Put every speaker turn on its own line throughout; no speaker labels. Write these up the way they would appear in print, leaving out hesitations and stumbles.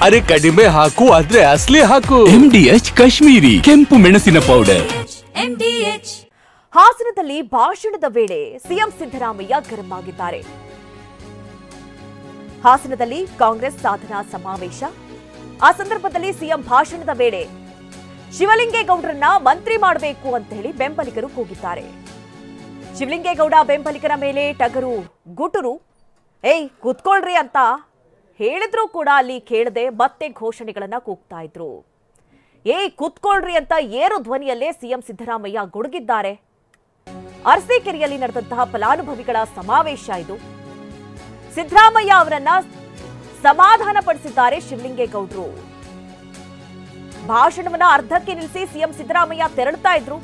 ಅರೆ ಕಡಿಮೆ ಹಾಕು ಆದ್ರೆ ಅಸಲಿ ಹಾಕು.
MDH ಕಾಶ್ಮೀರಿ ಕೆಂಪು ಮೆಣಸಿನ ಪೌಡರ್.
ಹಾಸನದಲ್ಲಿ ಭಾಷಣದ ವೇಳೆ ಸಿಎಂ ಸಿದ್ದರಾಮಯ್ಯ ಗರಂ ಆಗಿದ್ದಾರೆ. ಹಾಸನದಲ್ಲಿ ಕಾಂಗ್ರೆಸ್ ಸಾಧನಾ ಸಮಾವೇಶ. ಆ ಸಂದರ್ಭದಲ್ಲಿ ಸಿಎಂ ಭಾಷಣದ ವೇಳೆ ಶಿವಲಿಂಗೇಗೌಡರನ್ನ ಮಂತ್ರಿ ಮಾಡಬೇಕು ಅಂತ ಹೇಳಿ ಬೆಂಬಲಿಗರು ಕೂಗಿದ್ದಾರೆ. ಶಿವಲಿಂಗೇಗೌಡ ಬೆಂಬಲಿಗರ ಮೇಲೆ ಟಗರು ಗುಟುರು ಏಯ್ ಕೂತ್ಕೊಳ್ರಿ ಅಂತ ಹೇಳಿದ್ರೂ ಕೂಡ ಅಲ್ಲಿ ಕೇಳದೆ ಮತ್ತೆ ಘೋಷಣೆಗಳನ್ನ ಕೂಗ್ತಾ ಇದ್ರು. ಏಯ್ ಕೂತ್ಕೊಳ್ರಿ ಅಂತ ಏರು ಧ್ವನಿಯಲ್ಲೇ ಸಿಎಂ ಸಿದ್ದರಾಮಯ್ಯ ಗುಡುಗಿದ್ದಾರೆ. ಅರಸೀಕೆರೆಯಲ್ಲಿ ನಡೆದಂತಹ ಫಲಾನುಭವಿಗಳ ಸಮಾವೇಶ ಇದು. ಸಿದ್ದರಾಮಯ್ಯ ಅವರನ್ನ ಸಮಾಧಾನ ಪಡಿಸಿದ್ದಾರೆ ಶಿವಲಿಂಗೇಗೌಡರು. ಭಾಷಣವನ್ನ ಅರ್ಧಕ್ಕೆ ನಿಲ್ಲಿಸಿ ಸಿಎಂ ಸಿದ್ದರಾಮಯ್ಯ ತೆರಳುತ್ತಾ ಇದ್ರು.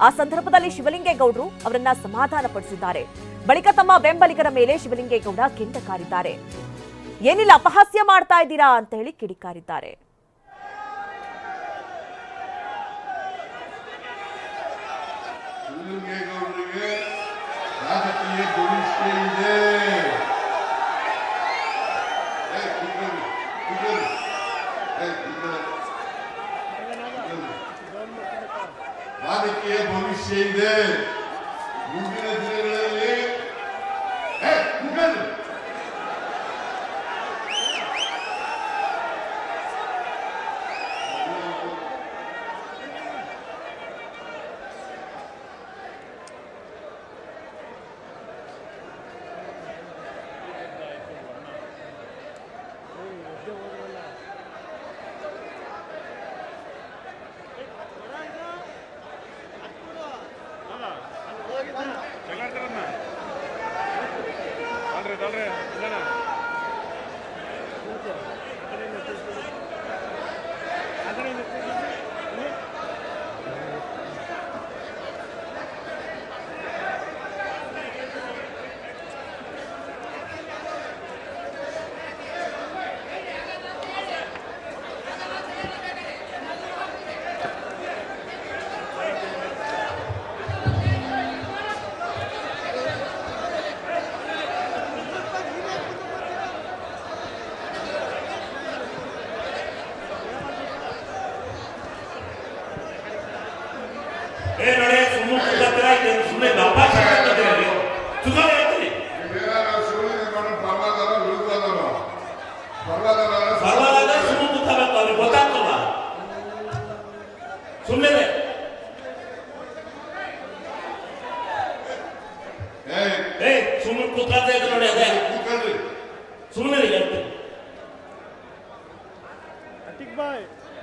ಆ ಸಂದರ್ಭದಲ್ಲಿ ಶಿವಲಿಂಗೇಗೌಡರು ಅವರನ್ನ ಸಮಾಧಾನ ಪಡಿಸಿದ್ದಾರೆ. ಬಳಿಕ ತಮ್ಮ ಬೆಂಬಲಿಗರ ಮೇಲೆ ಶಿವಲಿಂಗೇಗೌಡ ಕಿಂಡಕಾರಿದ್ದಾರೆ. ಏನಿಲ್ಲ ಅಪಹಾಸ್ಯ ಮಾಡ್ತಾ ಇದ್ದೀರಾ ಅಂತ ಹೇಳಿ ಕಿಡಿಕಾರಿದ್ದಾರೆ.
ರಾಜಕೀಯ ಭವಿಷ್ಯ ಇದೆ. ಮುಂದಿನ ದಿನಗಳಲ್ಲಿ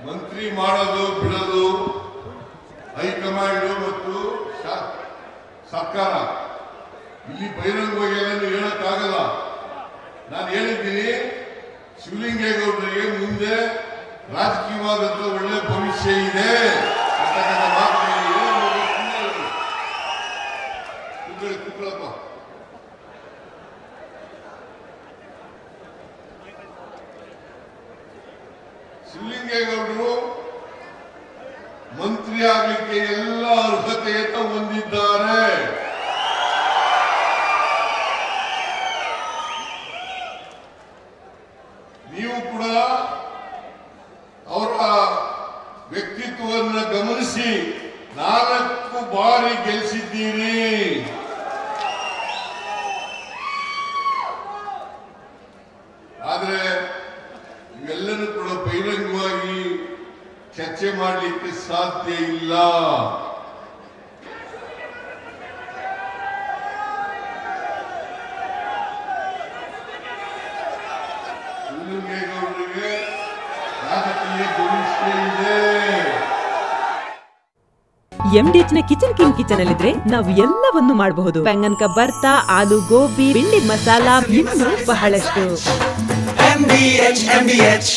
ಮಂತ್ರಿ ಮಾಡೋದು ಬಿಡೋದು ಹೈಕಮಾಂಡ್ ಮತ್ತು ಸರ್ಕಾರ. ಇಲ್ಲಿ ಬಹಿರಂಗವಾಗಿ ಏನು ಹೇಳಕ್ಕಾಗಲ್ಲ. ನಾನು ಹೇಳಿದ್ದೀನಿ, ಶಿವಲಿಂಗೇಗೌಡರಿಗೆ ಮುಂದೆ ರಾಜಕೀಯವಾದಂತ ಒಳ್ಳೆ ಭವಿಷ್ಯ ಇದೆ ಅಂತಕ್ಕಂಥ ಮಾತು ಕೂತ್ಕೊಳ್ಳಪ್ಪ. ಶಿವಲಿಂಗೇಗೌಡರು ಮಂತ್ರಿ ಆಗಲಿಕ್ಕೆ ಎಲ್ಲ ಅರ್ಹತೆಯನ್ನು ಹೊಂದಿದ್ದಾರೆ. ನೀವು ಕೂಡ ಅವರ ವ್ಯಕ್ತಿತ್ವವನ್ನು ಗಮನಿಸಿ 4 ಬಾರಿ ಗೆಲ್ಲಿಸಿದ್ದೀರಿ. ಆದ್ರೆ ಇವೆಲ್ಲರೂ ಕೂಡ ಬಹಿರಂಗವಾಗಿ ಚರ್ಚೆ ಮಾಡಲಿಕ್ಕೆ ಸಾಧ್ಯ ಇಲ್ಲ. ಶಿವಲಿಂಗೇಗೌಡರಿಗೆ ರಾಜಕೀಯ ಭವಿಷ್ಯ ಇದೆ.
MDH ನ ಕಿಚನ್ ಅಲ್ಲಿದ್ರೆ ನಾವು ಎಲ್ಲವನ್ನು ಮಾಡಬಹುದು. ಬೆಂಗನ್ ಕಾ ಬರ್ತಾ, ಆಲೂ ಗೋಬಿ, ಭಿಂಡಿ ಮಸಾಲಾ, ಇನ್ನೂ ಬಹಳಷ್ಟು. MDH